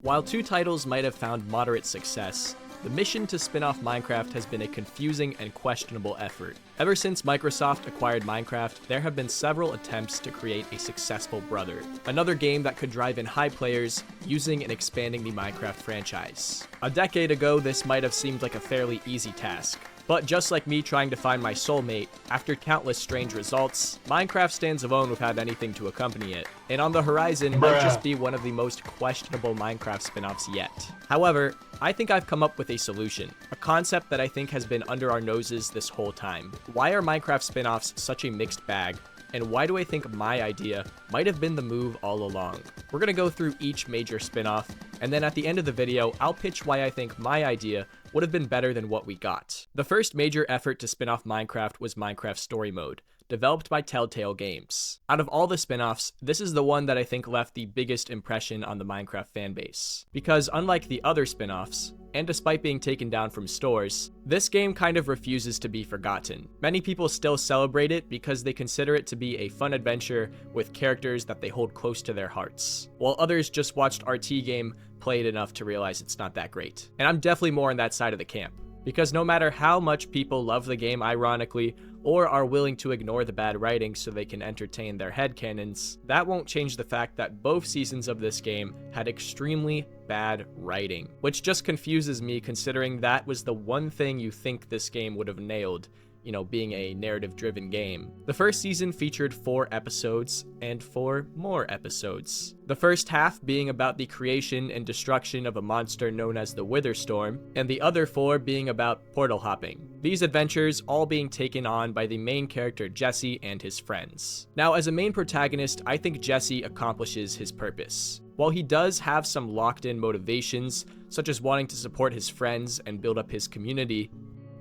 While two titles might have found moderate success, the mission to spin off Minecraft has been a confusing and questionable effort. Ever since Microsoft acquired Minecraft, there have been several attempts to create a successful brother, another game that could drive in high players using and expanding the Minecraft franchise. A decade ago, this might have seemed like a fairly easy task. But just like me trying to find my soulmate, after countless strange results, Minecraft stands alone without anything to accompany it. And on the horizon might just be one of the most questionable Minecraft spin-offs yet. However, I think I've come up with a solution, a concept that I think has been under our noses this whole time. Why are Minecraft spin-offs such a mixed bag? And why do I think my idea might have been the move all along? We're gonna go through each major spin-off, and then at the end of the video, I'll pitch why I think my idea would have been better than what we got. The first major effort to spin off Minecraft was Minecraft Story Mode, developed by Telltale Games. Out of all the spin-offs, this is the one that I think left the biggest impression on the Minecraft fanbase. Because unlike the other spin-offs, and despite being taken down from stores, this game kind of refuses to be forgotten. Many people still celebrate it because they consider it to be a fun adventure with characters that they hold close to their hearts, while others just watched RT Game play it enough to realize it's not that great. And I'm definitely more on that side of the camp, because no matter how much people love the game ironically, or are willing to ignore the bad writing so they can entertain their headcanons, that won't change the fact that both seasons of this game had extremely bad writing, which just confuses me considering that was the one thing you think this game would have nailed, you know, being a narrative-driven game. The first season featured 4 episodes and 4 more episodes. The first half being about the creation and destruction of a monster known as the Witherstorm, and the other 4 being about portal hopping. These adventures all being taken on by the main character Jesse and his friends. Now, as a main protagonist, I think Jesse accomplishes his purpose. While he does have some locked-in motivations, such as wanting to support his friends and build up his community,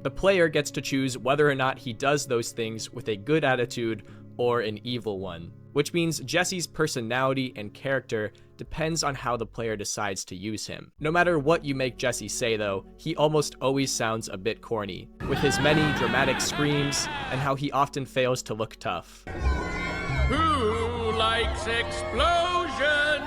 the player gets to choose whether or not he does those things with a good attitude or an evil one, which means Jesse's personality and character depends on how the player decides to use him. No matter what you make Jesse say though, he almost always sounds a bit corny, with his many dramatic screams and how he often fails to look tough. Who likes explosions?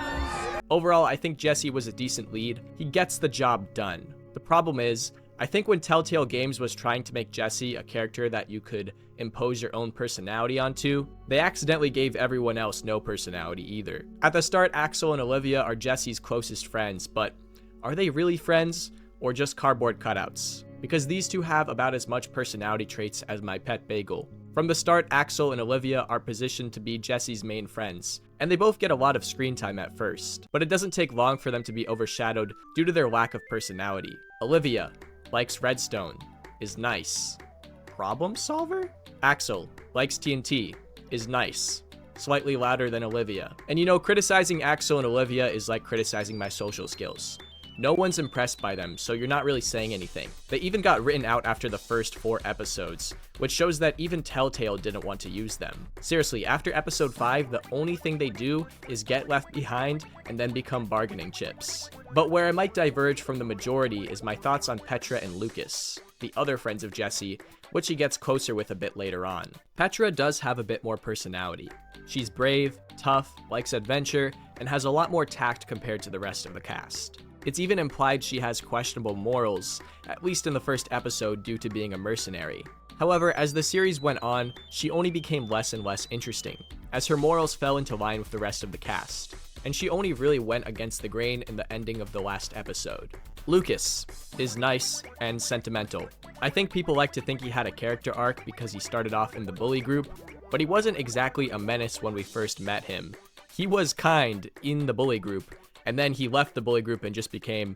Overall, I think Jesse was a decent lead. He gets the job done. The problem is, I think when Telltale Games was trying to make Jesse a character that you could impose your own personality onto, they accidentally gave everyone else no personality either. At the start, Axel and Olivia are Jesse's closest friends, but are they really friends or just cardboard cutouts? Because these two have about as much personality traits as my pet bagel. From the start, Axel and Olivia are positioned to be Jesse's main friends, and they both get a lot of screen time at first, but it doesn't take long for them to be overshadowed due to their lack of personality. Olivia likes redstone, is nice. Problem solver? Axel likes TNT, is nice. Slightly louder than Olivia. And you know, criticizing Axel and Olivia is like criticizing my social skills. No one's impressed by them, so you're not really saying anything. They even got written out after the first 4 episodes, which shows that even Telltale didn't want to use them. Seriously, after episode 5, the only thing they do is get left behind and then become bargaining chips. But where I might diverge from the majority is my thoughts on Petra and Lucas, the other friends of Jesse, which he gets closer with a bit later on. Petra does have a bit more personality. She's brave, tough, likes adventure, and has a lot more tact compared to the rest of the cast. It's even implied she has questionable morals, at least in the first episode due to being a mercenary. However, as the series went on, she only became less and less interesting, as her morals fell into line with the rest of the cast, and she only really went against the grain in the ending of the last episode. Lucas is nice and sentimental. I think people like to think he had a character arc because he started off in the bully group, but he wasn't exactly a menace when we first met him. He was kind in the bully group, and then he left the bully group and just became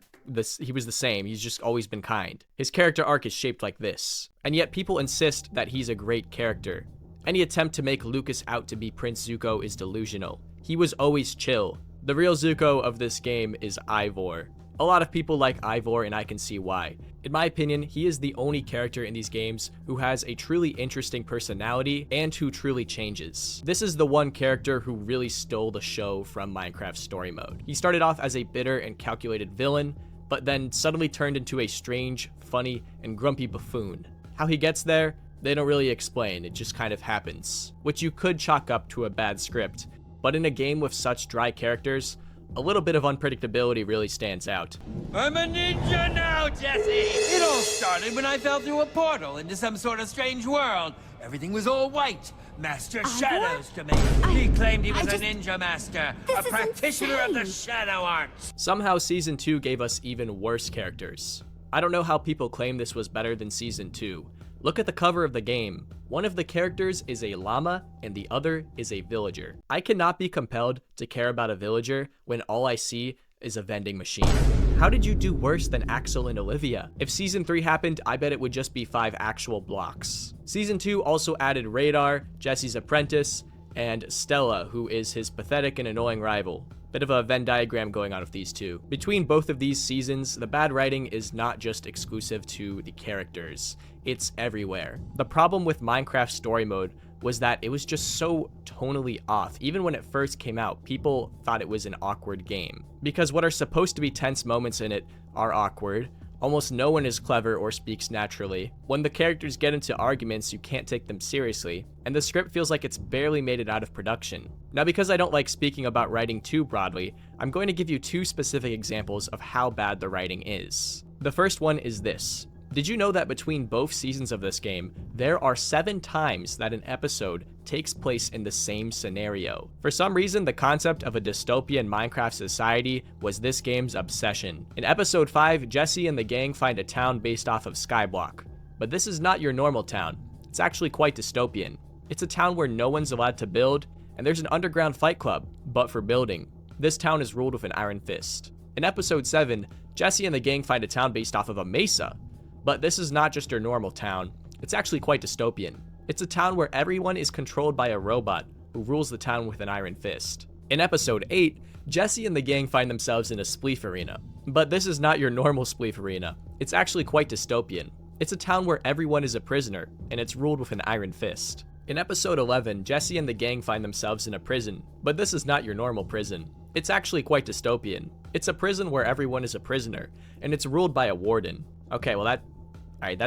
he was the same. He's just always been kind. His character arc is shaped like this, and yet people insist that he's a great character. Any attempt to make Lucas out to be Prince Zuko is delusional. He was always chill. The real Zuko of this game is Ivor. A lot of people like Ivor, and I can see why. In my opinion, he is the only character in these games who has a truly interesting personality and who truly changes. This is the one character who really stole the show from Minecraft Story Mode. He started off as a bitter and calculated villain, but then suddenly turned into a strange, funny, and grumpy buffoon. How he gets there, they don't really explain, it just kind of happens, which you could chalk up to a bad script. But in a game with such dry characters, a little bit of unpredictability really stands out. I'm a ninja now, Jesse! It all started when I fell through a portal into some sort of strange world. Everything was all white. Master Shadows to me. He claimed he was a ninja master, a practitioner of the shadow arts. Somehow Season 2 gave us even worse characters. I don't know how people claim this was better than Season 2. Look at the cover of the game. One of the characters is a llama and the other is a villager. I cannot be compelled to care about a villager when all I see is a vending machine. How did you do worse than Axel and Olivia? If Season 3 happened, I bet it would just be 5 actual blocks. Season 2 also added Radar, Jesse's apprentice, and Stella, who is his pathetic and annoying rival. Bit of a Venn diagram going on with these two. Between both of these seasons, the bad writing is not just exclusive to the characters, it's everywhere. The problem with Minecraft Story Mode was that it was just so tonally off. Even when it first came out, people thought it was an awkward game. Because what are supposed to be tense moments in it are awkward. Almost no one is clever or speaks naturally. When the characters get into arguments, you can't take them seriously, and the script feels like it's barely made it out of production. Now, because I don't like speaking about writing too broadly, I'm going to give you 2 specific examples of how bad the writing is. The first one is this. Did you know that between both seasons of this game, there are 7 times that an episode takes place in the same scenario? For some reason, the concept of a dystopian Minecraft society was this game's obsession. In episode 5, Jesse and the gang find a town based off of Skyblock. But this is not your normal town. It's actually quite dystopian. It's a town where no one's allowed to build, and there's an underground fight club, but for building. This town is ruled with an iron fist. In episode 7, Jesse and the gang find a town based off of a mesa. But this is not just your normal town, it's actually quite dystopian. It's a town where everyone is controlled by a robot who rules the town with an iron fist. In episode 8, Jesse and the gang find themselves in a spleef arena. But this is not your normal spleef arena, it's actually quite dystopian. It's a town where everyone is a prisoner, and it's ruled with an iron fist. In episode 11, Jesse and the gang find themselves in a prison, but this is not your normal prison. It's actually quite dystopian. It's a prison where everyone is a prisoner, and it's ruled by a warden. Okay, well that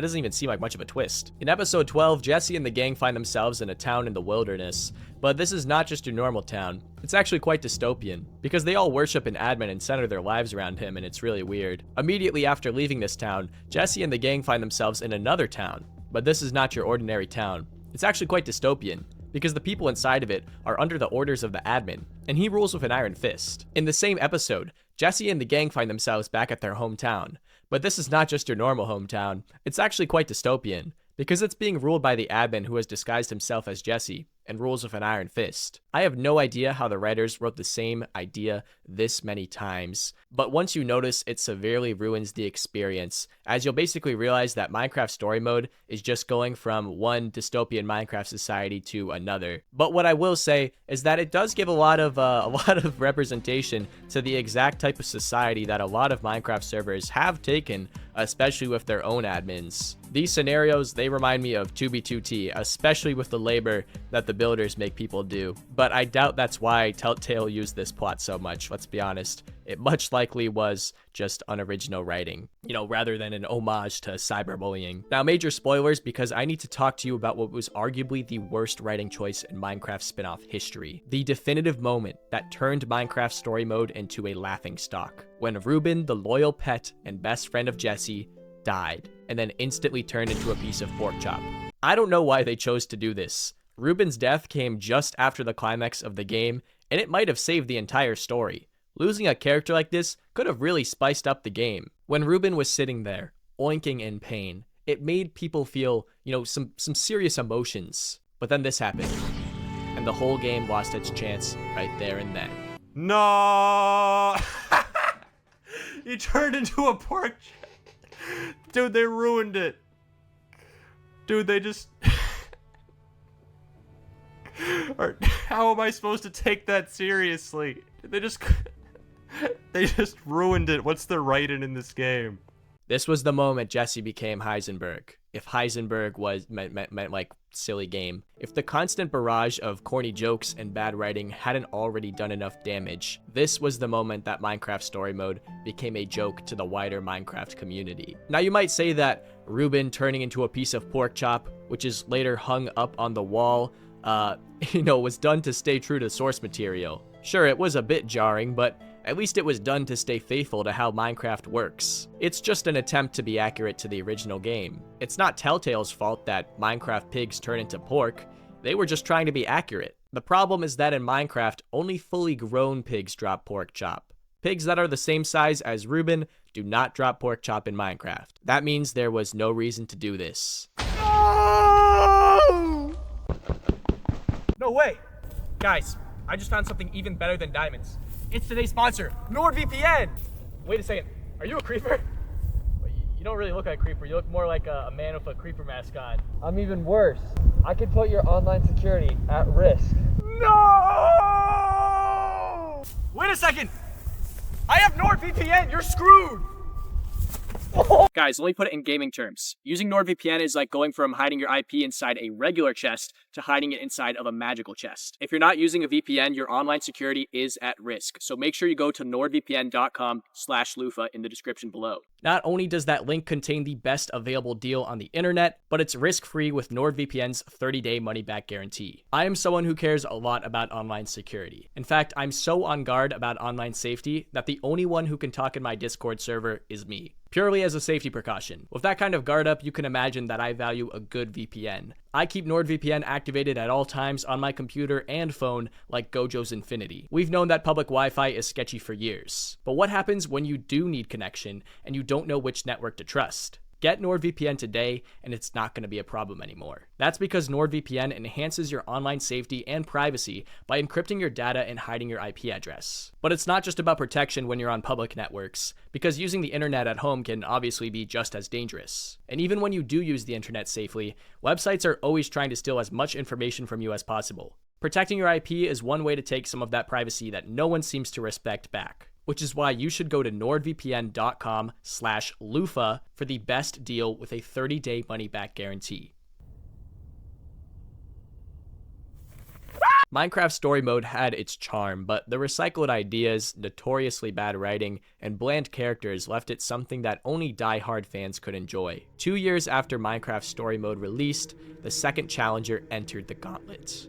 doesn't even seem like much of a twist. In episode 12, Jesse and the gang find themselves in a town in the wilderness, but this is not just your normal town. It's actually quite dystopian, because they all worship an admin and center their lives around him, and it's really weird. Immediately after leaving this town, Jesse and the gang find themselves in another town, but this is not your ordinary town. It's actually quite dystopian, because the people inside of it are under the orders of the admin, and he rules with an iron fist. In the same episode, Jesse and the gang find themselves back at their hometown, but this is not just your normal hometown, it's actually quite dystopian, because it's being ruled by the admin who has disguised himself as Jesse, and rules with an iron fist. I have no idea how the writers wrote the same idea this many times, but once you notice, it severely ruins the experience, as you'll basically realize that Minecraft Story Mode is just going from one dystopian Minecraft society to another. But what I will say is that it does give a lot of representation to the exact type of society that a lot of Minecraft servers have taken, especially with their own admins. These scenarios, they remind me of 2B2T, especially with the labor that the builders make people do. But I doubt that's why Telltale used this plot so much, let's be honest. It much likely was just unoriginal writing, rather than an homage to cyberbullying. Now, major spoilers, because I need to talk to you about what was arguably the worst writing choice in Minecraft spin-off history. The definitive moment that turned Minecraft Story Mode into a laughingstock. When Ruben, the loyal pet and best friend of Jesse, died, and then instantly turned into a piece of pork chop. I don't know why they chose to do this. Ruben's death came just after the climax of the game, and it might have saved the entire story. Losing a character like this could have really spiced up the game. When Ruben was sitting there, oinking in pain, it made people feel, some serious emotions. But then this happened, and the whole game lost its chance right there and then. No! He turned into a pork chop. Dude, they ruined it. Dude, they just... How am I supposed to take that seriously? They just ruined it. What's the writing in this game? This was the moment Jesse became Heisenberg. If Heisenberg meant like silly game. If the constant barrage of corny jokes and bad writing hadn't already done enough damage, this was the moment that Minecraft Story Mode became a joke to the wider Minecraft community. Now you might say that Ruben turning into a piece of pork chop, which is later hung up on the wall, was done to stay true to source material. Sure, it was a bit jarring, but At least it was done to stay faithful to how Minecraft works. It's just an attempt to be accurate to the original game. It's not Telltale's fault that Minecraft pigs turn into pork. They were just trying to be accurate. The problem is that in Minecraft, only fully grown pigs drop pork chop. Pigs that are the same size as Reuben do not drop pork chop in Minecraft. That means there was no reason to do this. No way! Guys, I just found something even better than diamonds. It's today's sponsor, NordVPN! Wait a second, are you a creeper? You don't really look like a creeper, you look more like a man with a creeper mask on. I'm even worse. I could put your online security at risk. No! Wait a second! I have NordVPN, you're screwed! Guys, let me put it in gaming terms. Using NordVPN is like going from hiding your IP inside a regular chest to hiding it inside of a magical chest. If you're not using a VPN, your online security is at risk. So make sure you go to nordvpn.com/Lufa in the description below. Not only does that link contain the best available deal on the internet, but it's risk-free with NordVPN's 30-day money-back guarantee. I am someone who cares a lot about online security. In fact, I'm so on guard about online safety that the only one who can talk in my Discord server is me. Purely as a safety precaution. With that kind of guard up, you can imagine that I value a good VPN. I keep NordVPN activated at all times on my computer and phone like Gojo's Infinity. We've known that public Wi-Fi is sketchy for years. But what happens when you do need connection and you don't know which network to trust? Get NordVPN today, and it's not going to be a problem anymore. That's because NordVPN enhances your online safety and privacy by encrypting your data and hiding your IP address. But it's not just about protection when you're on public networks, because using the internet at home can obviously be just as dangerous. And even when you do use the internet safely, websites are always trying to steal as much information from you as possible. Protecting your IP is one way to take some of that privacy that no one seems to respect back. Which is why you should go to nordvpn.com/Lufa for the best deal with a 30-day money-back guarantee. Minecraft Story Mode had its charm, but the recycled ideas, notoriously bad writing, and bland characters left it something that only die-hard fans could enjoy. 2 years after Minecraft Story Mode released, the second challenger entered the gauntlet.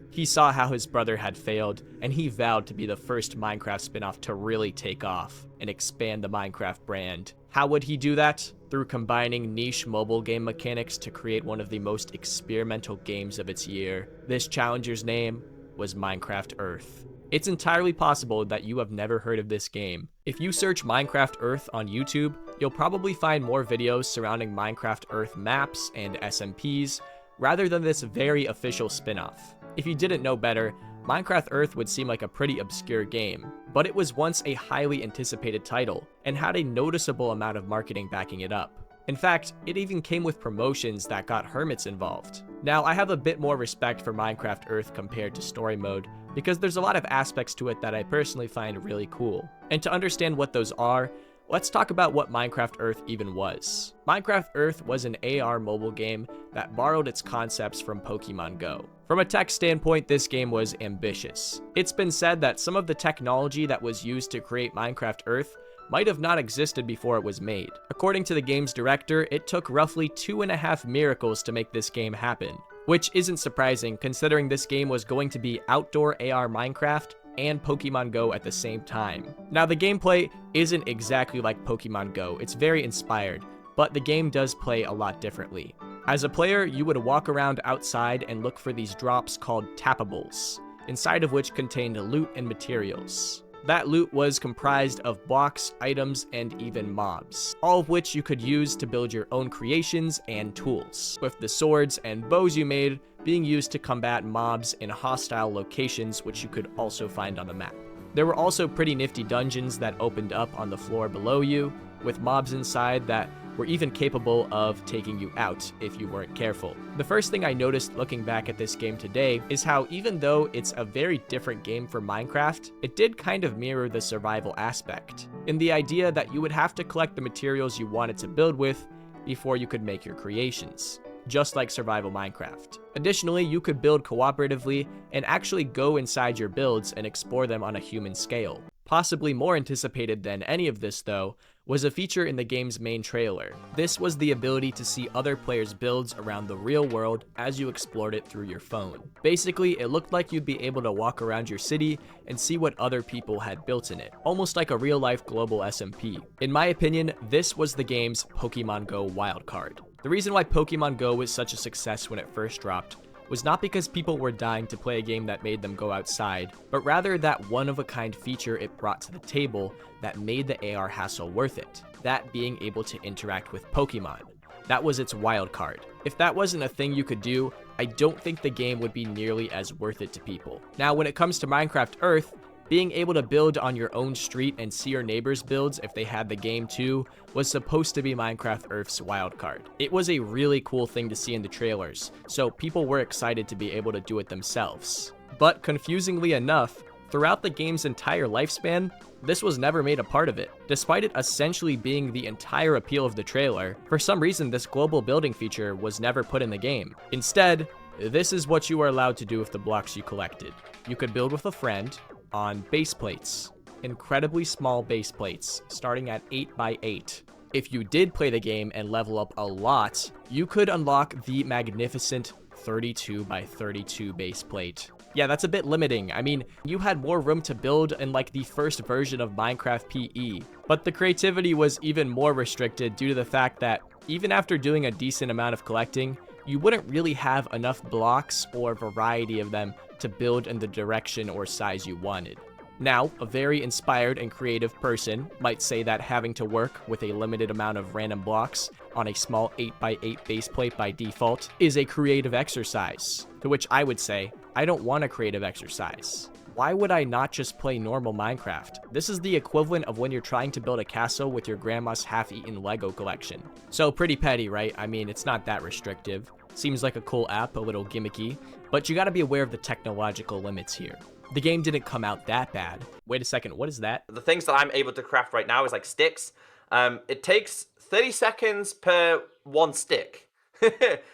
He saw how his brother had failed, and he vowed to be the first Minecraft spin-off to really take off and expand the Minecraft brand. How would he do that? Through combining niche mobile game mechanics to create one of the most experimental games of its year. This challenger's name was Minecraft Earth. It's entirely possible that you have never heard of this game. If you search Minecraft Earth on YouTube, you'll probably find more videos surrounding Minecraft Earth maps and SMPs, rather than this very official spin-off. If you didn't know better, Minecraft Earth would seem like a pretty obscure game, but it was once a highly anticipated title, and had a noticeable amount of marketing backing it up. In fact, it even came with promotions that got hermits involved. Now, I have a bit more respect for Minecraft Earth compared to Story Mode, because there's a lot of aspects to it that I personally find really cool. And to understand what those are, let's talk about what Minecraft Earth even was. Minecraft Earth was an AR mobile game that borrowed its concepts from Pokemon Go. From a tech standpoint, this game was ambitious. It's been said that some of the technology that was used to create Minecraft Earth might have not existed before it was made. According to the game's director, it took roughly 2.5 miracles to make this game happen, which isn't surprising considering this game was going to be outdoor AR Minecraft and Pokemon Go at the same time. Now, the gameplay isn't exactly like Pokemon Go, it's very inspired, but the game does play a lot differently. As a player, you would walk around outside and look for these drops called tappables, inside of which contained loot and materials. That loot was comprised of blocks, items, and even mobs, all of which you could use to build your own creations and tools, with the swords and bows you made being used to combat mobs in hostile locations, which you could also find on the map. There were also pretty nifty dungeons that opened up on the floor below you, with mobs inside that were even capable of taking you out if you weren't careful. The first thing I noticed looking back at this game today is how even though it's a very different game from Minecraft, it did kind of mirror the survival aspect, in the idea that you would have to collect the materials you wanted to build with before you could make your creations, just like survival Minecraft. Additionally, you could build cooperatively and actually go inside your builds and explore them on a human scale. Possibly more anticipated than any of this though, was a feature in the game's main trailer. This was the ability to see other players' builds around the real world as you explored it through your phone. Basically, it looked like you'd be able to walk around your city and see what other people had built in it, almost like a real-life global SMP. In my opinion, this was the game's Pokemon Go wildcard. The reason why Pokemon Go was such a success when it first dropped was not because people were dying to play a game that made them go outside, but rather that one-of-a-kind feature it brought to the table that made the AR hassle worth it, that being able to interact with Pokemon. That was its wild card. If that wasn't a thing you could do, I don't think the game would be nearly as worth it to people. Now, when it comes to Minecraft Earth, being able to build on your own street and see your neighbors' builds if they had the game too was supposed to be Minecraft Earth's wildcard. It was a really cool thing to see in the trailers, so people were excited to be able to do it themselves. But confusingly enough, throughout the game's entire lifespan, this was never made a part of it. Despite it essentially being the entire appeal of the trailer, for some reason this global building feature was never put in the game. Instead, this is what you were allowed to do with the blocks you collected. You could build with a friend on base plates, incredibly small base plates, starting at 8x8. If you did play the game and level up a lot, you could unlock the magnificent 32x32 base plate. Yeah, that's a bit limiting. I mean, you had more room to build in like the first version of Minecraft PE, but the creativity was even more restricted due to the fact that even after doing a decent amount of collecting, you wouldn't really have enough blocks or variety of them to build in the direction or size you wanted. Now, a very inspired and creative person might say that having to work with a limited amount of random blocks on a small 8x8 base plate by default is a creative exercise, to which I would say, I don't want a creative exercise. Why would I not just play normal Minecraft? This is the equivalent of when you're trying to build a castle with your grandma's half-eaten Lego collection. So pretty petty, right? I mean, it's not that restrictive. Seems like a cool app, a little gimmicky, but you gotta be aware of the technological limits here. The game didn't come out that bad. Wait a second, what is that? The things that I'm able to craft right now is like sticks. It takes 30 seconds per one stick.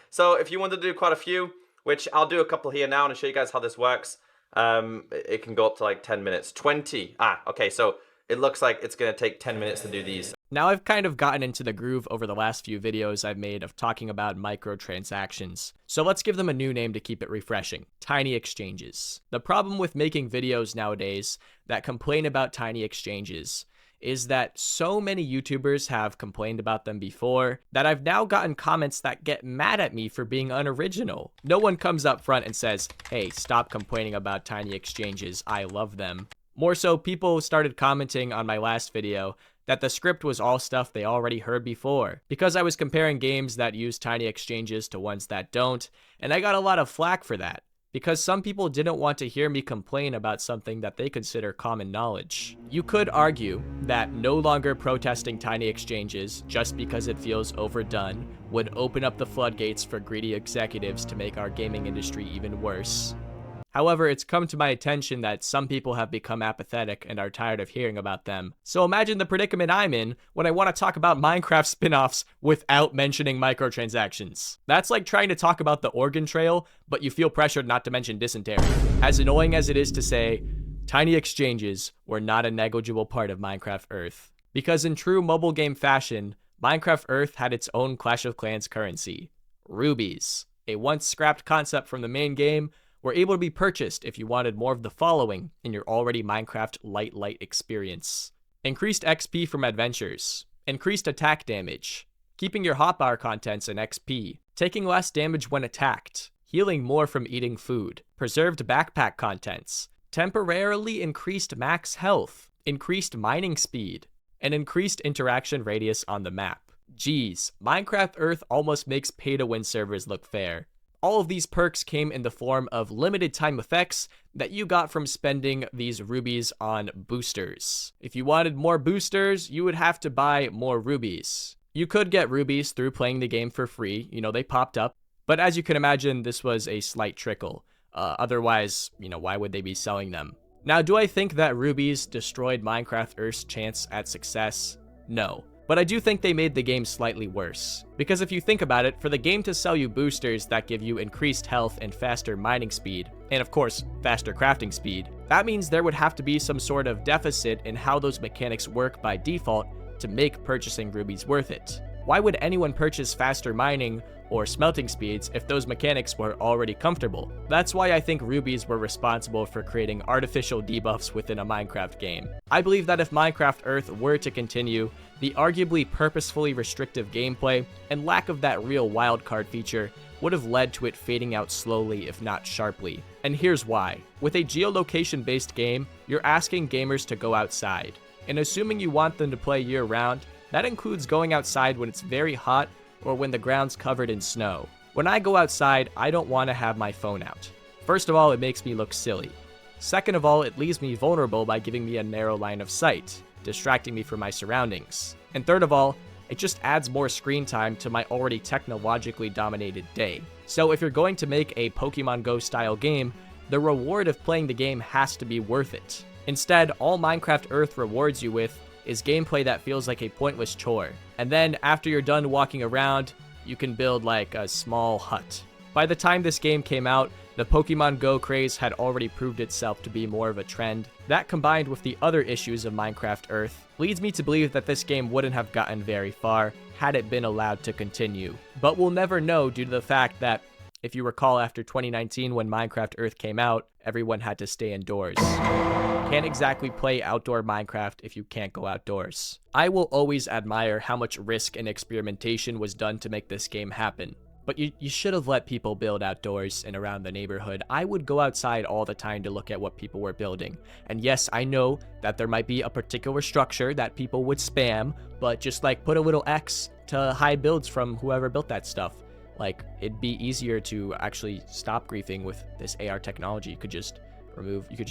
So if you want to do quite a few, which I'll do a couple here now and show you guys how this works. It can go up to like 10 minutes. 20. Okay, so it looks like it's gonna take 10 minutes to do these. Now I've kind of gotten into the groove over the last few videos I've made of talking about microtransactions. So let's give them a new name to keep it refreshing. Tiny exchanges. The problem with making videos nowadays that complain about tiny exchanges is that so many YouTubers have complained about them before that I've now gotten comments that get mad at me for being unoriginal. No one comes up front and says, hey, stop complaining about tiny exchanges, I love them. More so, people started commenting on my last video that the script was all stuff they already heard before, because I was comparing games that use tiny exchanges to ones that don't, and I got a lot of flack for that, because some people didn't want to hear me complain about something that they consider common knowledge. You could argue that no longer protesting tiny exchanges just because it feels overdone would open up the floodgates for greedy executives to make our gaming industry even worse. However, it's come to my attention that some people have become apathetic and are tired of hearing about them. So imagine the predicament I'm in when I want to talk about Minecraft spin-offs without mentioning microtransactions. That's like trying to talk about the Oregon Trail, but you feel pressured not to mention dysentery. As annoying as it is to say, tiny exchanges were not a negligible part of Minecraft Earth. Because in true mobile game fashion, Minecraft Earth had its own Clash of Clans currency. Rubies, a once scrapped concept from the main game, were able to be purchased if you wanted more of the following in your already Minecraft light experience. Increased XP from adventures, increased attack damage, keeping your hotbar contents in XP, taking less damage when attacked, healing more from eating food, preserved backpack contents, temporarily increased max health, increased mining speed, and increased interaction radius on the map. Geez, Minecraft Earth almost makes pay-to-win servers look fair. All of these perks came in the form of limited time effects that you got from spending these rubies on boosters. If you wanted more boosters, you would have to buy more rubies. You could get rubies through playing the game for free, they popped up, but as you can imagine, this was a slight trickle. Otherwise, why would they be selling them? Now, do I think that rubies destroyed Minecraft Earth's chance at success? No. But I do think they made the game slightly worse. Because if you think about it, for the game to sell you boosters that give you increased health and faster mining speed, and of course, faster crafting speed, that means there would have to be some sort of deficit in how those mechanics work by default to make purchasing rubies worth it. Why would anyone purchase faster mining or smelting speeds if those mechanics were already comfortable? That's why I think rubies were responsible for creating artificial debuffs within a Minecraft game. I believe that if Minecraft Earth were to continue, the arguably purposefully restrictive gameplay and lack of that real wildcard feature would have led to it fading out slowly if not sharply. And here's why. With a geolocation-based game, you're asking gamers to go outside. And assuming you want them to play year-round, that includes going outside when it's very hot or when the ground's covered in snow. When I go outside, I don't want to have my phone out. First of all, it makes me look silly. Second of all, it leaves me vulnerable by giving me a narrow line of sight, distracting me from my surroundings. And third of all, it just adds more screen time to my already technologically dominated day. So if you're going to make a Pokemon Go style game, the reward of playing the game has to be worth it. Instead, all Minecraft Earth rewards you with is gameplay that feels like a pointless chore. And then after you're done walking around, you can build like a small hut. By the time this game came out, the Pokemon Go craze had already proved itself to be more of a trend. That combined with the other issues of Minecraft Earth leads me to believe that this game wouldn't have gotten very far had it been allowed to continue. But we'll never know due to the fact that, if you recall after 2019 when Minecraft Earth came out, everyone had to stay indoors. Can't exactly play outdoor Minecraft if you can't go outdoors. I will always admire how much risk and experimentation was done to make this game happen. But you should have let people build outdoors and around the neighborhood. I would go outside all the time to look at what people were building. And yes, I know that there might be a particular structure that people would spam, but just like put a little X to hide builds from whoever built that stuff. Like, it'd be easier to actually stop griefing with this AR technology. You could just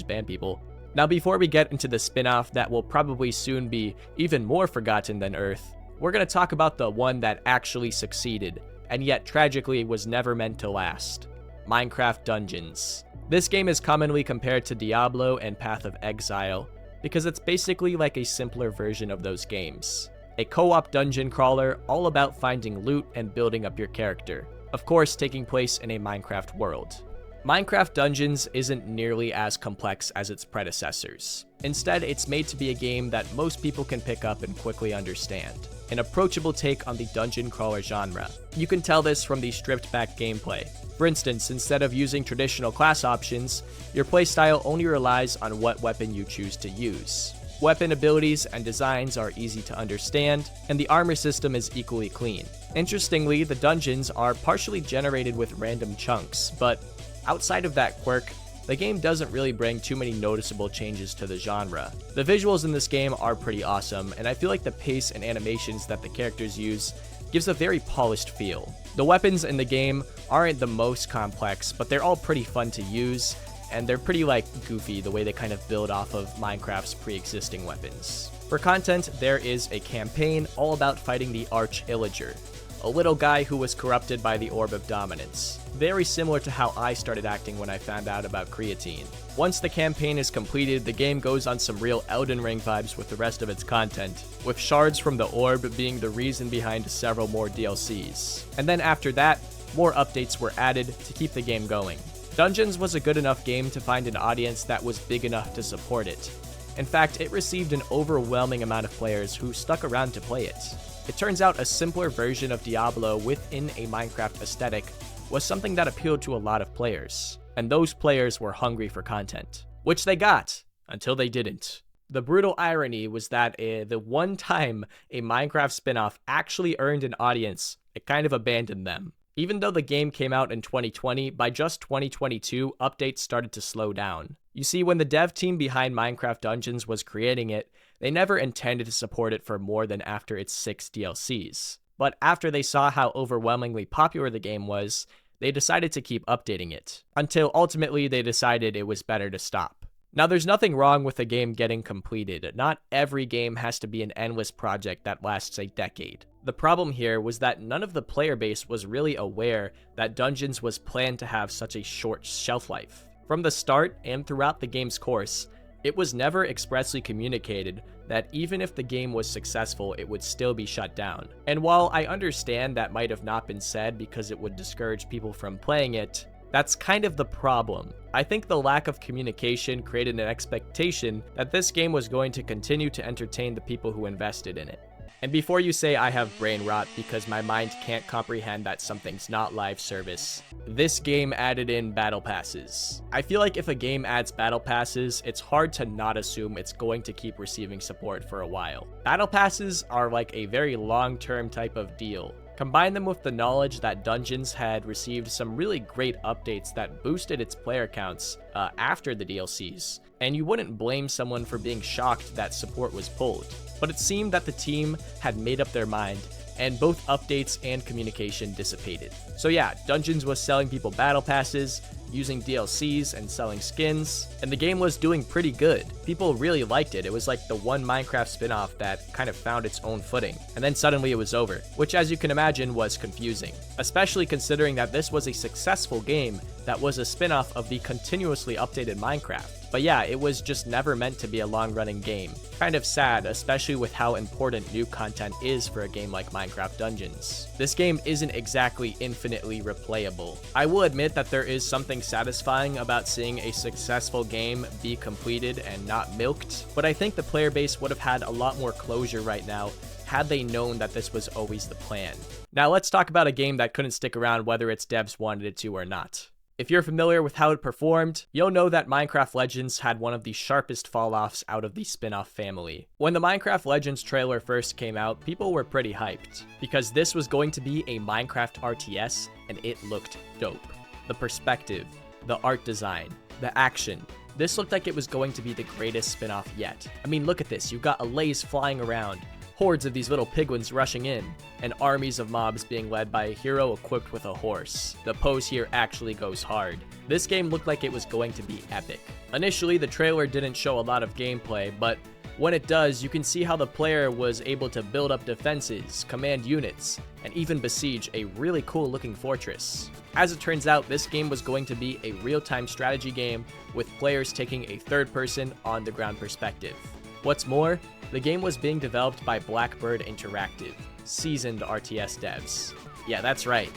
ban people. Now, before we get into the spin-off that will probably soon be even more forgotten than Earth, we're going to talk about the one that actually succeeded, and yet tragically was never meant to last. Minecraft Dungeons. This game is commonly compared to Diablo and Path of Exile, because it's basically like a simpler version of those games. A co-op dungeon crawler all about finding loot and building up your character, of course taking place in a Minecraft world. Minecraft Dungeons isn't nearly as complex as its predecessors. Instead, it's made to be a game that most people can pick up and quickly understand. An approachable take on the dungeon crawler genre. You can tell this from the stripped back gameplay. For instance, instead of using traditional class options, your playstyle only relies on what weapon you choose to use. Weapon abilities and designs are easy to understand, and the armor system is equally clean. Interestingly, the dungeons are partially generated with random chunks, but outside of that quirk, the game doesn't really bring too many noticeable changes to the genre. The visuals in this game are pretty awesome, and I feel like the pace and animations that the characters use gives a very polished feel. The weapons in the game aren't the most complex, but they're all pretty fun to use, and they're pretty goofy the way they kind of build off of Minecraft's pre-existing weapons. For content, there is a campaign all about fighting the Arch Illager, a little guy who was corrupted by the Orb of Dominance. Very similar to how I started acting when I found out about creatine. Once the campaign is completed, the game goes on some real Elden Ring vibes with the rest of its content, with shards from the orb being the reason behind several more DLCs. And then after that, more updates were added to keep the game going. Dungeons was a good enough game to find an audience that was big enough to support it. In fact, it received an overwhelming amount of players who stuck around to play it. It turns out a simpler version of Diablo within a Minecraft aesthetic was something that appealed to a lot of players, and those players were hungry for content, which they got, until they didn't. The brutal irony was that the one time a Minecraft spin-off actually earned an audience, it kind of abandoned them. Even though the game came out in 2020, by just 2022, updates started to slow down. You see, when the dev team behind Minecraft Dungeons was creating it, they never intended to support it for more than after its 6 DLCs. But after they saw how overwhelmingly popular the game was, they decided to keep updating it, until ultimately they decided it was better to stop. Now, there's nothing wrong with a game getting completed. Not every game has to be an endless project that lasts a decade. The problem here was that none of the player base was really aware that Dungeons was planned to have such a short shelf life. From the start and throughout the game's course, it was never expressly communicated that even if the game was successful, it would still be shut down. And while I understand that might have not been said because it would discourage people from playing it, That's kind of the problem. I think the lack of communication created an expectation that this game was going to continue to entertain the people who invested in it. And before you say I have brain rot because my mind can't comprehend that something's not live service, this game added in battle passes. I feel like if a game adds battle passes, it's hard to not assume it's going to keep receiving support for a while. Battle passes are like a very long-term type of deal. Combine them with the knowledge that Dungeons had received some really great updates that boosted its player counts after the DLCs, and you wouldn't blame someone for being shocked that support was pulled. But it seemed that the team had made up their mind, and both updates and communication dissipated. So yeah, Dungeons was selling people battle passes, using DLCs and selling skins, and the game was doing pretty good. People really liked it. It was like the one Minecraft spin-off that kind of found its own footing, and then suddenly it was over, which as you can imagine was confusing, especially considering that this was a successful game that was a spin-off of the continuously updated Minecraft. But yeah, it was just never meant to be a long-running game. Kind of sad, especially with how important new content is for a game like Minecraft Dungeons. This game isn't exactly infinitely replayable. I will admit that there is something satisfying about seeing a successful game be completed and not milked, but I think the player base would have had a lot more closure right now had they known that this was always the plan. Now let's talk about a game that couldn't stick around whether its devs wanted it to or not. If you're familiar with how it performed, you'll know that Minecraft Legends had one of the sharpest fall-offs out of the Spinoff family. When the Minecraft Legends trailer first came out, people were pretty hyped, because this was going to be a Minecraft RTS, and it looked dope. The perspective, the art design, the action. This looked like it was going to be the greatest spin-off yet. I mean, look at this, you've got allays flying around, hordes of these little pigwins rushing in, and armies of mobs being led by a hero equipped with a horse. The pose here actually goes hard. This game looked like it was going to be epic. Initially, the trailer didn't show a lot of gameplay, but when it does, you can see how the player was able to build up defenses, command units, and even besiege a really cool looking fortress. As it turns out, this game was going to be a real-time strategy game with players taking a third-person, on-the-ground perspective. What's more, the game was being developed by Blackbird Interactive, seasoned RTS devs. Yeah, that's right.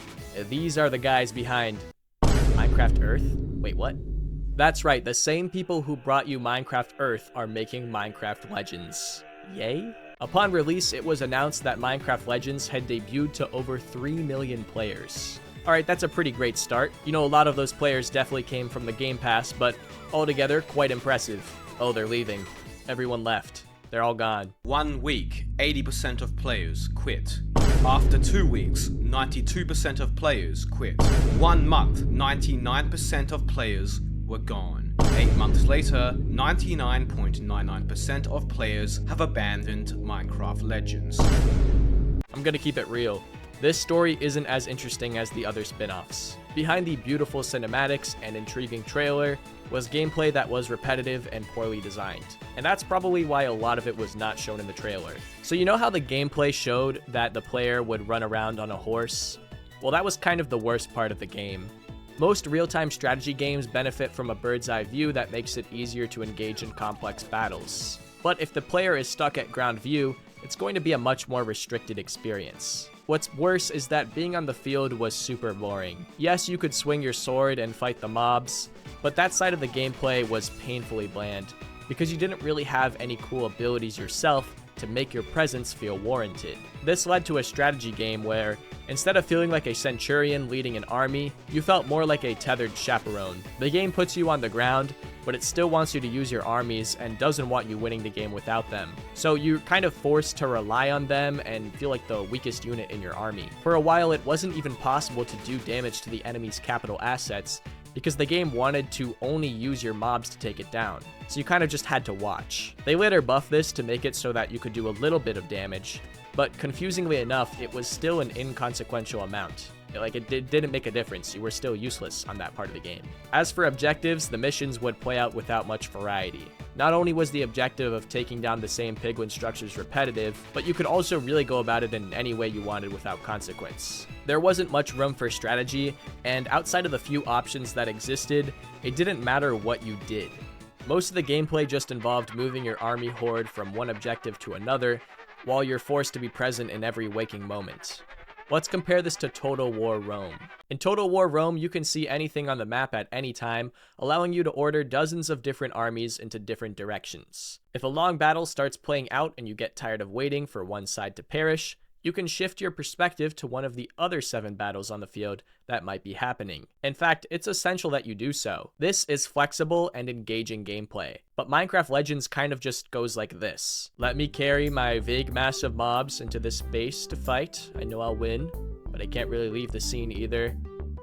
These are the guys behind Minecraft Earth? Wait, what? That's right, the same people who brought you Minecraft Earth are making Minecraft Legends. Yay? Upon release, it was announced that Minecraft Legends had debuted to over 3 million players. Alright, that's a pretty great start. You know, a lot of those players definitely came from the Game Pass, but altogether, quite impressive. Oh, they're leaving. Everyone left. They're all gone. 1 week, 80% of players quit. After 2 weeks, 92% of players quit. 1 month, 99% of players were gone. 8 months later, 99.99% of players have abandoned Minecraft Legends. I'm gonna keep it real. This story isn't as interesting as the other spin-offs. Behind the beautiful cinematics and intriguing trailer was gameplay that was repetitive and poorly designed. And that's probably why a lot of it was not shown in the trailer. So you know how the gameplay showed that the player would run around on a horse? Well, that was kind of the worst part of the game. Most real-time strategy games benefit from a bird's-eye view that makes it easier to engage in complex battles. But if the player is stuck at ground view, it's going to be a much more restricted experience. What's worse is that being on the field was super boring. Yes, you could swing your sword and fight the mobs, but that side of the gameplay was painfully bland, because you didn't really have any cool abilities yourself to make your presence feel warranted. This led to a strategy game where, instead of feeling like a centurion leading an army, you felt more like a tethered chaperone. The game puts you on the ground, but it still wants you to use your armies and doesn't want you winning the game without them. So you're kind of forced to rely on them and feel like the weakest unit in your army. For a while, it wasn't even possible to do damage to the enemy's capital assets, because the game wanted to only use your mobs to take it down, so you kind of just had to watch. They later buffed this to make it so that you could do a little bit of damage, but confusingly enough, it was still an inconsequential amount. Like, it didn't make a difference. You were still useless on that part of the game. As for objectives, the missions would play out without much variety. Not only was the objective of taking down the same Pigwin structures repetitive, but you could also really go about it in any way you wanted without consequence. There wasn't much room for strategy, and outside of the few options that existed, it didn't matter what you did. Most of the gameplay just involved moving your army horde from one objective to another, while you're forced to be present in every waking moment. Let's compare this to Total War Rome. In Total War Rome, you can see anything on the map at any time, allowing you to order dozens of different armies into different directions. If a long battle starts playing out and you get tired of waiting for one side to perish, you can shift your perspective to one of the other 7 battles on the field that might be happening. In fact, it's essential that you do so. This is flexible and engaging gameplay, but Minecraft Legends kind of just goes like this. Let me carry my vague mass of mobs into this space to fight. I know I'll win, but I can't really leave the scene either.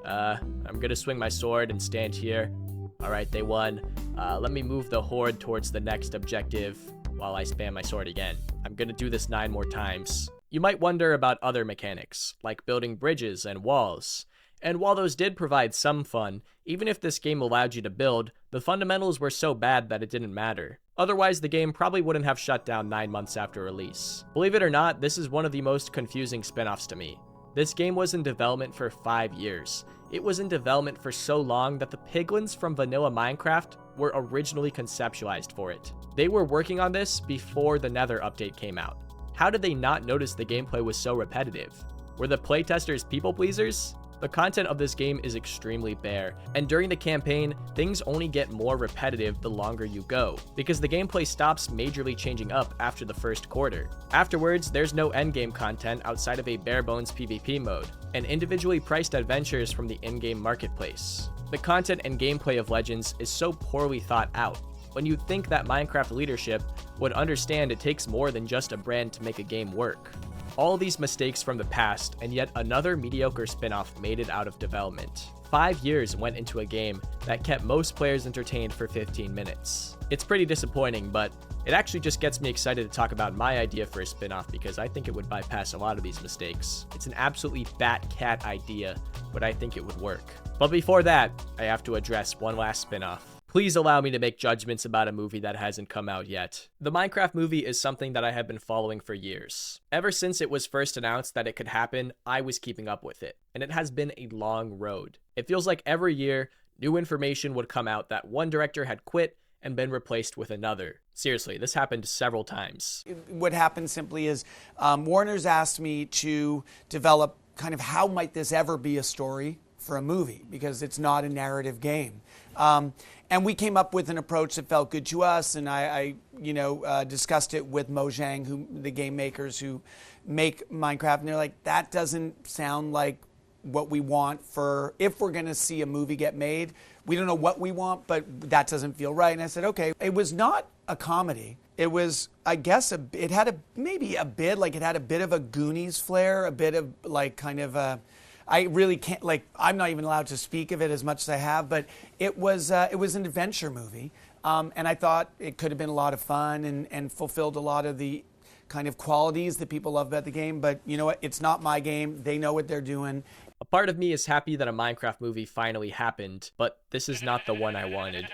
I'm gonna swing my sword and stand here. Alright, they won. Let me move the horde towards the next objective while I spam my sword again. I'm gonna do this 9 more times. You might wonder about other mechanics, like building bridges and walls. And while those did provide some fun, even if this game allowed you to build, the fundamentals were so bad that it didn't matter. Otherwise, the game probably wouldn't have shut down 9 months after release. Believe it or not, this is one of the most confusing spin-offs to me. This game was in development for 5 years. It was in development for so long that the piglins from vanilla Minecraft were originally conceptualized for it. They were working on this before the Nether update came out. How did they not notice the gameplay was so repetitive? Were the playtesters people pleasers? The content of this game is extremely bare, and during the campaign, things only get more repetitive the longer you go, because the gameplay stops majorly changing up after the first quarter. Afterwards, there's no endgame content outside of a bare-bones PvP mode, and individually priced adventures from the in-game marketplace. The content and gameplay of Legends is so poorly thought out, when you'd think that Minecraft leadership would understand it takes more than just a brand to make a game work. All these mistakes from the past, and yet another mediocre spin-off made it out of development. 5 years went into a game that kept most players entertained for 15 minutes. It's pretty disappointing, but it actually just gets me excited to talk about my idea for a spin-off because I think it would bypass a lot of these mistakes. It's an absolutely bat-cat idea, but I think it would work. But before that, I have to address one last spin-off. Please allow me to make judgments about a movie that hasn't come out yet. The Minecraft movie is something that I have been following for years. Ever since it was first announced that it could happen, I was keeping up with it, and it has been a long road. It feels like every year, new information would come out that one director had quit and been replaced with another. Seriously, this happened several times. What happened simply is Warner's asked me to develop kind of how might this ever be a story for a movie, because it's not a narrative game. And we came up with an approach that felt good to us, and I discussed it with Mojang, the game makers who make Minecraft, and they're like, that doesn't sound like what we want for, if we're going to see a movie get made. We don't know what we want, but that doesn't feel right. And I said, okay. It was not a comedy. It was, I guess, it had a bit of a Goonies flair, a bit of like kind of a, I really can't, I'm not even allowed to speak of it as much as I have, but it was an adventure movie. And I thought it could have been a lot of fun and fulfilled a lot of the kind of qualities that people love about the game. But you know what? It's not my game. They know what they're doing. A part of me is happy that a Minecraft movie finally happened, but this is not the one I wanted.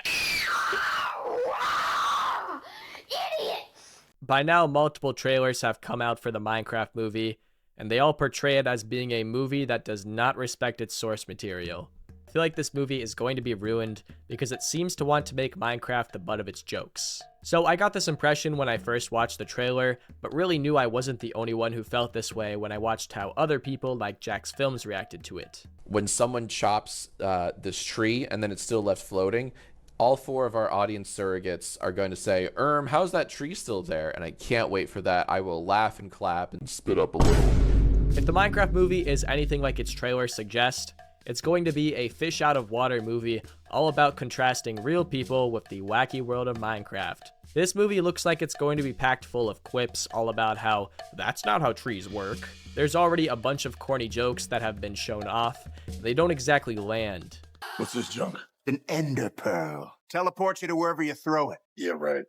By now, multiple trailers have come out for the Minecraft movie, and they all portray it as being a movie that does not respect its source material. I feel like this movie is going to be ruined because it seems to want to make Minecraft the butt of its jokes. So I got this impression when I first watched the trailer, but really knew I wasn't the only one who felt this way when I watched how other people like Jack's Films reacted to it. When someone chops this tree and then it's still left floating, all 4 of our audience surrogates are going to say, how's that tree still there? And I can't wait for that. I will laugh and clap and spit up a little. If the Minecraft movie is anything like its trailer suggests, it's going to be a fish out of water movie all about contrasting real people with the wacky world of Minecraft. This movie looks like it's going to be packed full of quips all about how that's not how trees work. There's already a bunch of corny jokes that have been shown off. They don't exactly land. What's this junk? An ender pearl. Teleports you to wherever you throw it. Yeah, right.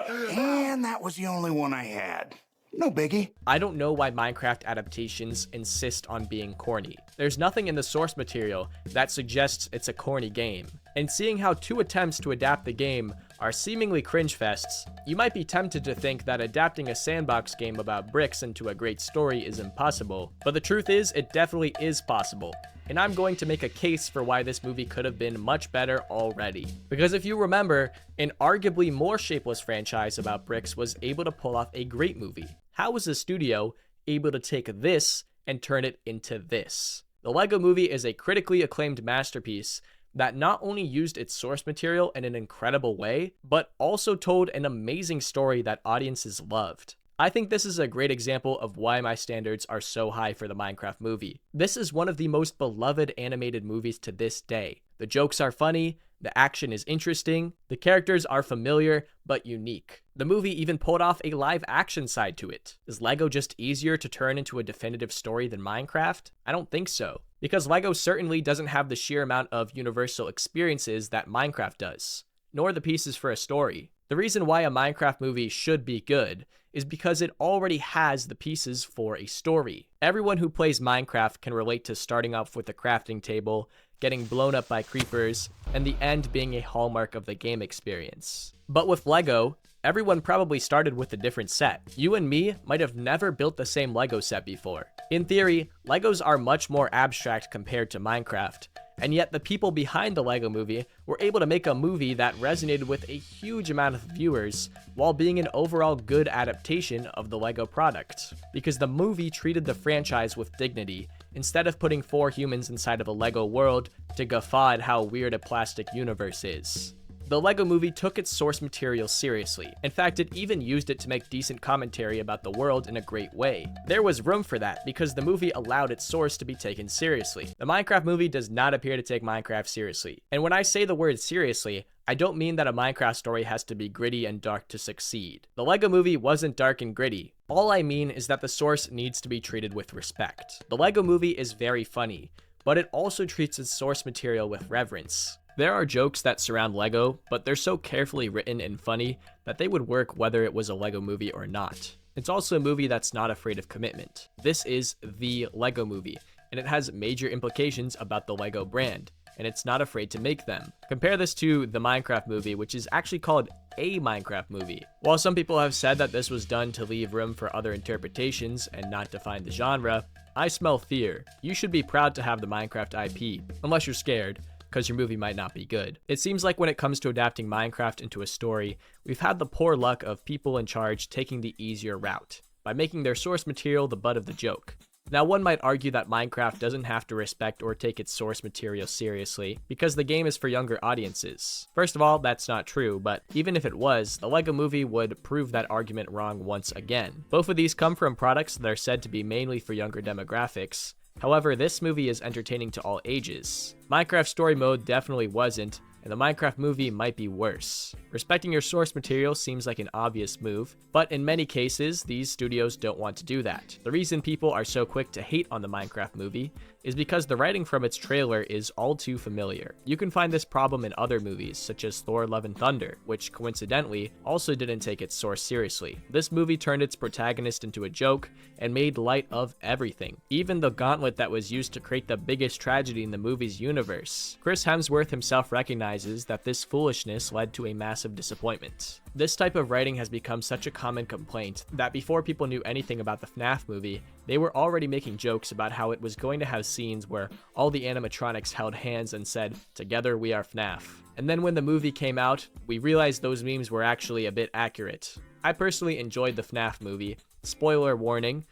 And that was the only one I had. No biggie. I don't know why Minecraft adaptations insist on being corny. There's nothing in the source material that suggests it's a corny game. And seeing how 2 attempts to adapt the game are seemingly cringe fests, you might be tempted to think that adapting a sandbox game about bricks into a great story is impossible. But the truth is, it definitely is possible. And I'm going to make a case for why this movie could have been much better already. Because if you remember, an arguably more shapeless franchise about bricks was able to pull off a great movie. How was a studio able to take this and turn it into this. The Lego Movie is a critically acclaimed masterpiece that not only used its source material in an incredible way, but also told an amazing story that audiences loved. I think this is a great example of why my standards are so high for the Minecraft movie. This is one of the most beloved animated movies to this day. The jokes are funny, the action is interesting, the characters are familiar but unique. The movie even pulled off a live action side to it. Is Lego just easier to turn into a definitive story than Minecraft? I don't think so, because Lego certainly doesn't have the sheer amount of universal experiences that Minecraft does, nor the pieces for a story. The reason why a Minecraft movie should be good is because it already has the pieces for a story. Everyone who plays Minecraft can relate to starting off with a crafting table, getting blown up by creepers, and the end being a hallmark of the game experience. But with Lego, everyone probably started with a different set. You and me might have never built the same Lego set before. In theory, Legos are much more abstract compared to Minecraft, and yet the people behind the Lego Movie were able to make a movie that resonated with a huge amount of viewers while being an overall good adaptation of the Lego product, because the movie treated the franchise with dignity instead of putting 4 humans inside of a Lego world to guffaw at how weird a plastic universe is. The Lego Movie took its source material seriously. In fact, it even used it to make decent commentary about the world in a great way. There was room for that because the movie allowed its source to be taken seriously. The Minecraft movie does not appear to take Minecraft seriously. And when I say the word seriously, I don't mean that a Minecraft story has to be gritty and dark to succeed. The Lego Movie wasn't dark and gritty. All I mean is that the source needs to be treated with respect. The Lego Movie is very funny, but it also treats its source material with reverence. There are jokes that surround Lego, but they're so carefully written and funny that they would work whether it was a Lego movie or not. It's also a movie that's not afraid of commitment. This is the Lego Movie, and it has major implications about the Lego brand, and it's not afraid to make them. Compare this to the Minecraft movie, which is actually called a Minecraft movie. While some people have said that this was done to leave room for other interpretations and not define the genre, I smell fear. You should be proud to have the Minecraft IP, unless you're scared, because your movie might not be good. It seems like when it comes to adapting Minecraft into a story, we've had the poor luck of people in charge taking the easier route, by making their source material the butt of the joke. Now, one might argue that Minecraft doesn't have to respect or take its source material seriously, because the game is for younger audiences. First of all, that's not true, but even if it was, the Lego Movie would prove that argument wrong once again. Both of these come from products that are said to be mainly for younger demographics. However, this movie is entertaining to all ages. Minecraft Story Mode definitely wasn't, and the Minecraft movie might be worse. Respecting your source material seems like an obvious move, but in many cases, these studios don't want to do that. The reason people are so quick to hate on the Minecraft movie is because the writing from its trailer is all too familiar. You can find this problem in other movies, such as Thor: Love and Thunder, which coincidentally also didn't take its source seriously. This movie turned its protagonist into a joke and made light of everything, even the gauntlet that was used to create the biggest tragedy in the movie's universe. Chris Hemsworth himself recognizes that this foolishness led to a massive disappointment. This type of writing has become such a common complaint that before people knew anything about the FNAF movie, they were already making jokes about how it was going to have scenes where all the animatronics held hands and said, "Together we are FNAF." And then when the movie came out, we realized those memes were actually a bit accurate. I personally enjoyed the FNAF movie. Spoiler warning,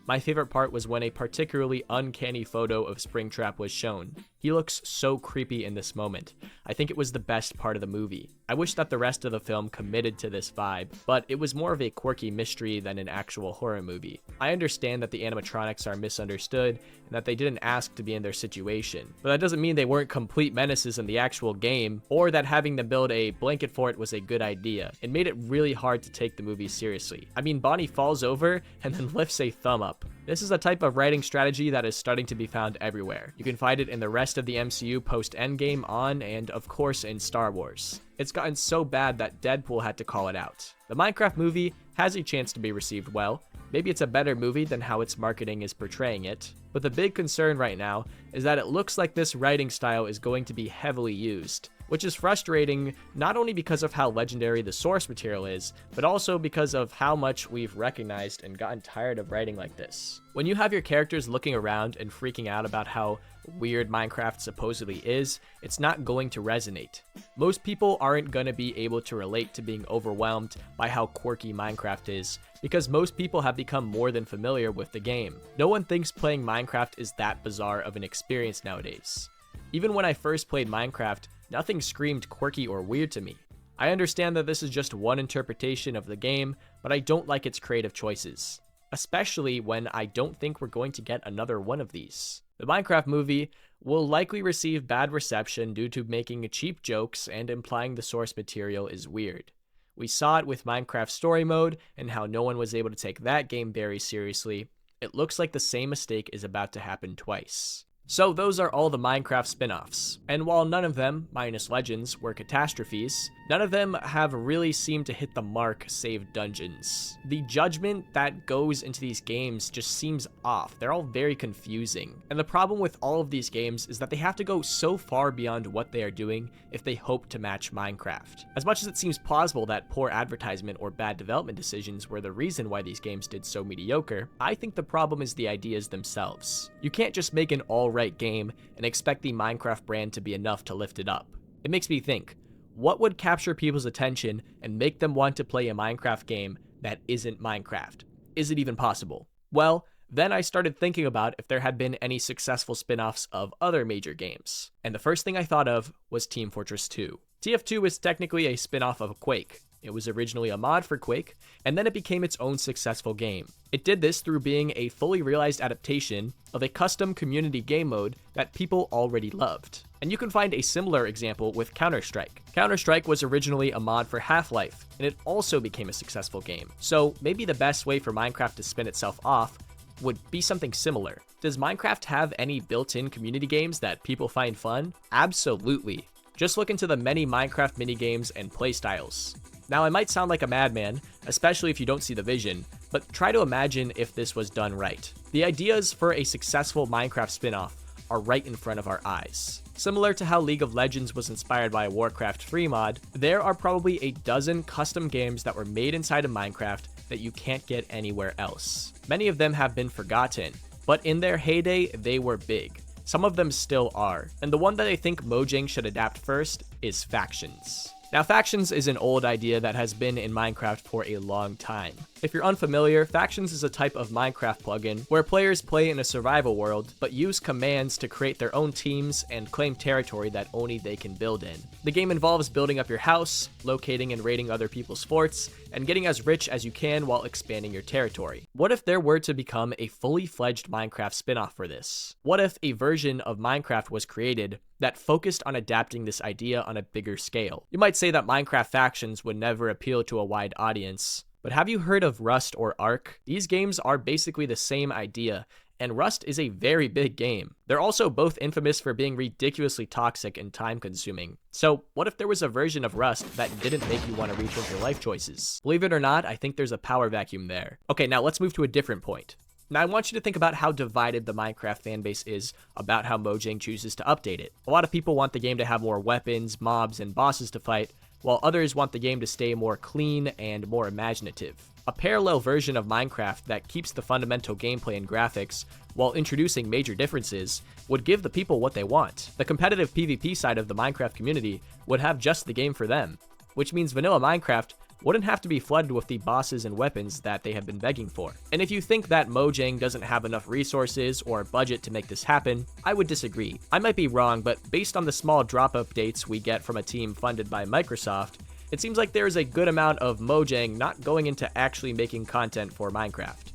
my favorite part was when a particularly uncanny photo of Springtrap was shown. He looks so creepy in this moment. I think it was the best part of the movie. I wish that the rest of the film committed to this vibe, but it was more of a quirky mystery than an actual horror movie. I understand that the animatronics are misunderstood and that they didn't ask to be in their situation, but that doesn't mean they weren't complete menaces in the actual game, or that having them build a blanket fort was a good idea. It made it really hard to take the movie seriously. I mean, Bonnie falls over and then lifts a thumb up. This is a type of writing strategy that is starting to be found everywhere. You can find it in the rest of the MCU post-Endgame on, and of course in Star Wars. It's gotten so bad that Deadpool had to call it out. The Minecraft movie has a chance to be received well. Maybe it's a better movie than how its marketing is portraying it. But the big concern right now is that it looks like this writing style is going to be heavily used. which is frustrating not only because of how legendary the source material is, but also because of how much we've recognized and gotten tired of writing like this. When you have your characters looking around and freaking out about how weird Minecraft supposedly is, it's not going to resonate. Most people aren't going to be able to relate to being overwhelmed by how quirky Minecraft is, because most people have become more than familiar with the game. No one thinks playing Minecraft is that bizarre of an experience nowadays. Even when I first played Minecraft, nothing screamed quirky or weird to me. I understand that this is just one interpretation of the game, but I don't like its creative choices. Especially when I don't think we're going to get another one of these. The Minecraft movie will likely receive bad reception due to making cheap jokes and implying the source material is weird. We saw it with Minecraft Story Mode and how no one was able to take that game very seriously. It looks like the same mistake is about to happen twice. So those are all the Minecraft spin-offs, and while none of them, minus Legends, were catastrophes, none of them have really seemed to hit the mark save Dungeons. The judgment that goes into these games just seems off. They're all very confusing. And the problem with all of these games is that they have to go so far beyond what they are doing if they hope to match Minecraft. As much as it seems plausible that poor advertisement or bad development decisions were the reason why these games did so mediocre, I think the problem is the ideas themselves. You can't just make an alright game and expect the Minecraft brand to be enough to lift it up. It makes me think, what would capture people's attention and make them want to play a Minecraft game that isn't Minecraft? Is it even possible? Well, then I started thinking about if there had been any successful spin-offs of other major games. And the first thing I thought of was Team Fortress 2. TF2 is technically a spin-off of Quake. It was originally a mod for Quake, and then it became its own successful game. It did this through being a fully realized adaptation of a custom community game mode that people already loved. And you can find a similar example with Counter-Strike. Counter-Strike was originally a mod for Half-Life, and it also became a successful game. So maybe the best way for Minecraft to spin itself off would be something similar. Does Minecraft have any built-in community games that people find fun? Absolutely. Just look into the many Minecraft minigames and playstyles. Now, I might sound like a madman, especially if you don't see the vision, but try to imagine if this was done right. The ideas for a successful Minecraft spin-off are right in front of our eyes. Similar to how League of Legends was inspired by a Warcraft 3 mod, there are probably a dozen custom games that were made inside of Minecraft that you can't get anywhere else. Many of them have been forgotten, but in their heyday, they were big. Some of them still are, and the one that I think Mojang should adapt first is Factions. Now, Factions is an old idea that has been in Minecraft for a long time. If you're unfamiliar, Factions is a type of Minecraft plugin where players play in a survival world, but use commands to create their own teams and claim territory that only they can build in. The game involves building up your house, locating and raiding other people's forts, and getting as rich as you can while expanding your territory. What if there were to become a fully fledged Minecraft spin-off for this? What if a version of Minecraft was created that focused on adapting this idea on a bigger scale? You might say that Minecraft Factions would never appeal to a wide audience, but have you heard of Rust or Ark? These games are basically the same idea, and Rust is a very big game. They're also both infamous for being ridiculously toxic and time-consuming. So what if there was a version of Rust that didn't make you want to rethink your life choices? Believe it or not, I think there's a power vacuum there. Okay, now let's move to a different point. Now, I want you to think about how divided the Minecraft fanbase is about how Mojang chooses to update it. A lot of people want the game to have more weapons, mobs, and bosses to fight, while others want the game to stay more clean and more imaginative. A parallel version of Minecraft that keeps the fundamental gameplay and graphics while introducing major differences would give the people what they want. The competitive PvP side of the Minecraft community would have just the game for them, which means vanilla Minecraft wouldn't have to be flooded with the bosses and weapons that they have been begging for. And if you think that Mojang doesn't have enough resources or budget to make this happen, I would disagree. I might be wrong, but based on the small drop updates we get from a team funded by Microsoft, it seems like there is a good amount of Mojang not going into actually making content for Minecraft.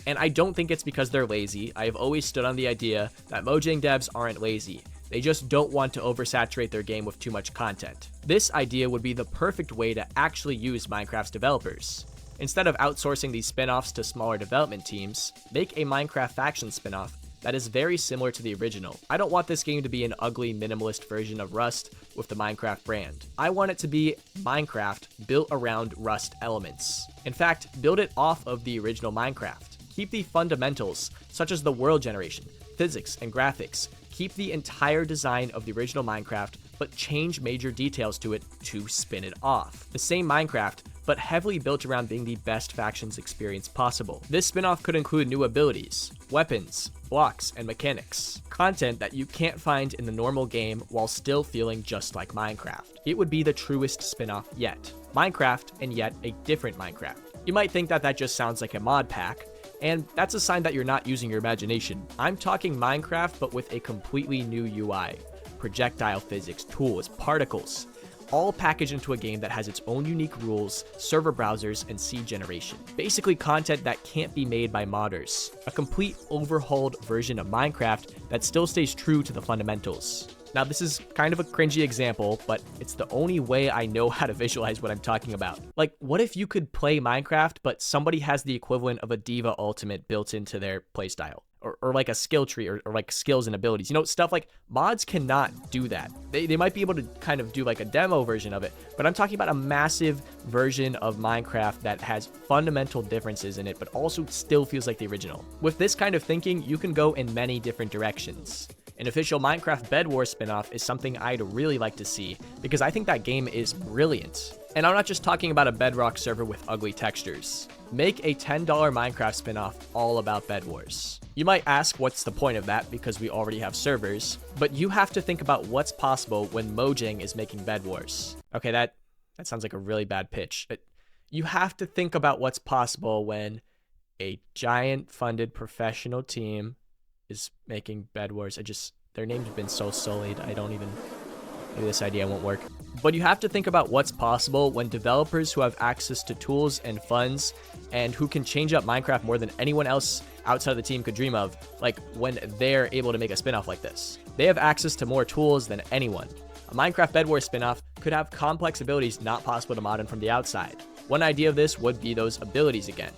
And I don't think it's because they're lazy. I have always stood on the idea that Mojang devs aren't lazy. They just don't want to oversaturate their game with too much content. This idea would be the perfect way to actually use Minecraft's developers. Instead of outsourcing these spin-offs to smaller development teams, make a Minecraft Faction spin-off that is very similar to the original. I don't want this game to be an ugly, minimalist version of Rust with the Minecraft brand. I want it to be Minecraft built around Rust elements. In fact, build it off of the original Minecraft. Keep the fundamentals, such as the world generation, physics, and graphics. Keep the entire design of the original Minecraft but change major details to it to spin it off. The same Minecraft, but heavily built around being the best factions experience possible. This spin-off could include new abilities, weapons, blocks, and mechanics. Content that you can't find in the normal game while still feeling just like Minecraft. It would be the truest spin-off yet. Minecraft, and yet a different Minecraft. You might think that that just sounds like a mod pack, and that's a sign that you're not using your imagination. I'm talking Minecraft, but with a completely new UI. Projectile physics, tools, particles, all packaged into a game that has its own unique rules, server browsers, and seed generation. Basically content that can't be made by modders. A complete overhauled version of Minecraft that still stays true to the fundamentals. Now this is kind of a cringy example, but it's the only way I know how to visualize what I'm talking about. Like, what if you could play Minecraft, but somebody has the equivalent of a Diva Ultimate built into their playstyle? Or like a skill tree, or like skills and abilities. You know, stuff like mods cannot do that. They might be able to kind of do like a demo version of it, but I'm talking about a massive version of Minecraft that has fundamental differences in it, but also still feels like the original. With this kind of thinking, you can go in many different directions. An official Minecraft Bed Wars spinoff is something I'd really like to see, because I think that game is brilliant. And I'm not just talking about a Bedrock server with ugly textures. Make a $10 Minecraft spinoff all about Bed Wars. You might ask what's the point of that, because we already have servers, but you have to think about what's possible when Mojang is making Bed Wars. Okay, that sounds like a really bad pitch. You have to think about what's possible when a giant funded professional team is making Bed Wars. Their names have been so sullied, maybe this idea won't work. But you have to think about what's possible when developers who have access to tools and funds and who can change up Minecraft more than anyone else outside of the team could dream of, like when they're able to make a spin-off like this. They have access to more tools than anyone. A Minecraft Bed Wars spin-off could have complex abilities not possible to mod in from the outside. One idea of this would be those abilities again.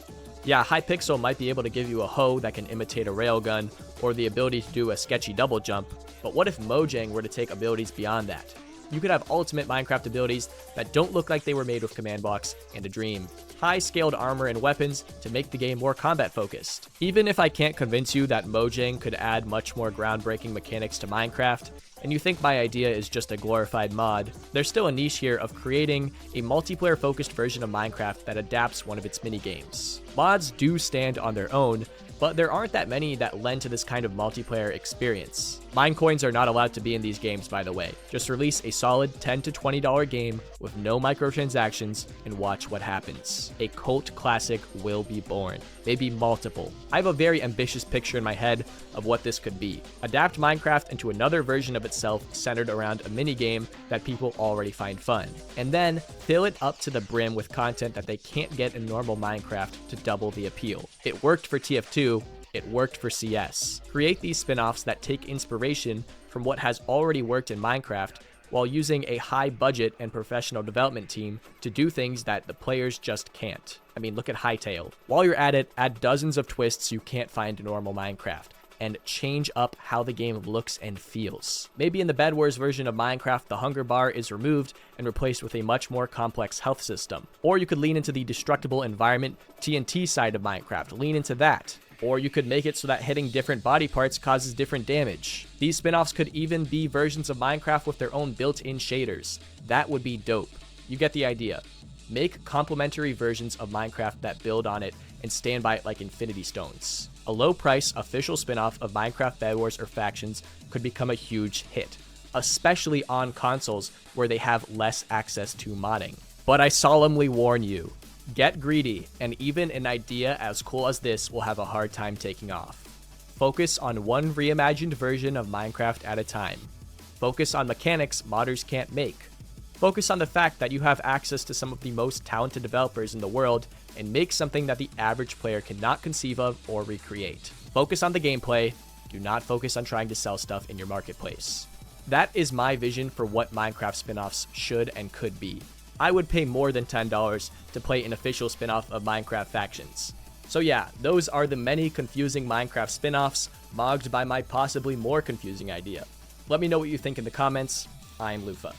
Yeah, Hypixel might be able to give you a hoe that can imitate a railgun, or the ability to do a sketchy double jump, but what if Mojang were to take abilities beyond that? You could have ultimate Minecraft abilities that don't look like they were made with command blocks and a dream. High-scaled armor and weapons to make the game more combat-focused. Even if I can't convince you that Mojang could add much more groundbreaking mechanics to Minecraft, and you think my idea is just a glorified mod, there's still a niche here of creating a multiplayer-focused version of Minecraft that adapts one of its mini-games. Mods do stand on their own, but there aren't that many that lend to this kind of multiplayer experience. Minecoins are not allowed to be in these games, by the way. Just release a solid $10 to $20 game with no microtransactions and watch what happens. A cult classic will be born. Maybe multiple. I have a very ambitious picture in my head of what this could be. Adapt Minecraft into another version of itself centered around a minigame that people already find fun. And then fill it up to the brim with content that they can't get in normal Minecraft to double the appeal. It worked for TF2, it worked for CS. Create these spin-offs that take inspiration from what has already worked in Minecraft while using a high budget and professional development team to do things that the players just can't. I mean, look at Hytale. While you're at it, add dozens of twists you can't find in normal Minecraft, and change up how the game looks and feels. Maybe in the Bed Wars version of Minecraft, the hunger bar is removed and replaced with a much more complex health system. Or you could lean into the destructible environment TNT side of Minecraft, lean into that. Or you could make it so that hitting different body parts causes different damage. These spin-offs could even be versions of Minecraft with their own built-in shaders. That would be dope. You get the idea. Make complementary versions of Minecraft that build on it and stand by it like Infinity Stones. A low-price official spin-off of Minecraft Bed Wars or Factions could become a huge hit, especially on consoles where they have less access to modding. But I solemnly warn you, get greedy, and even an idea as cool as this will have a hard time taking off. Focus on one reimagined version of Minecraft at a time. Focus on mechanics modders can't make. Focus on the fact that you have access to some of the most talented developers in the world, and make something that the average player cannot conceive of or recreate. Focus on the gameplay. Do not focus on trying to sell stuff in your marketplace. That is my vision for what Minecraft spin-offs should and could be. I would pay more than $10 to play an official spin-off of Minecraft Factions. So yeah, those are the many confusing Minecraft spin-offs mogged by my possibly more confusing idea. Let me know what you think in the comments. I'm Lufa.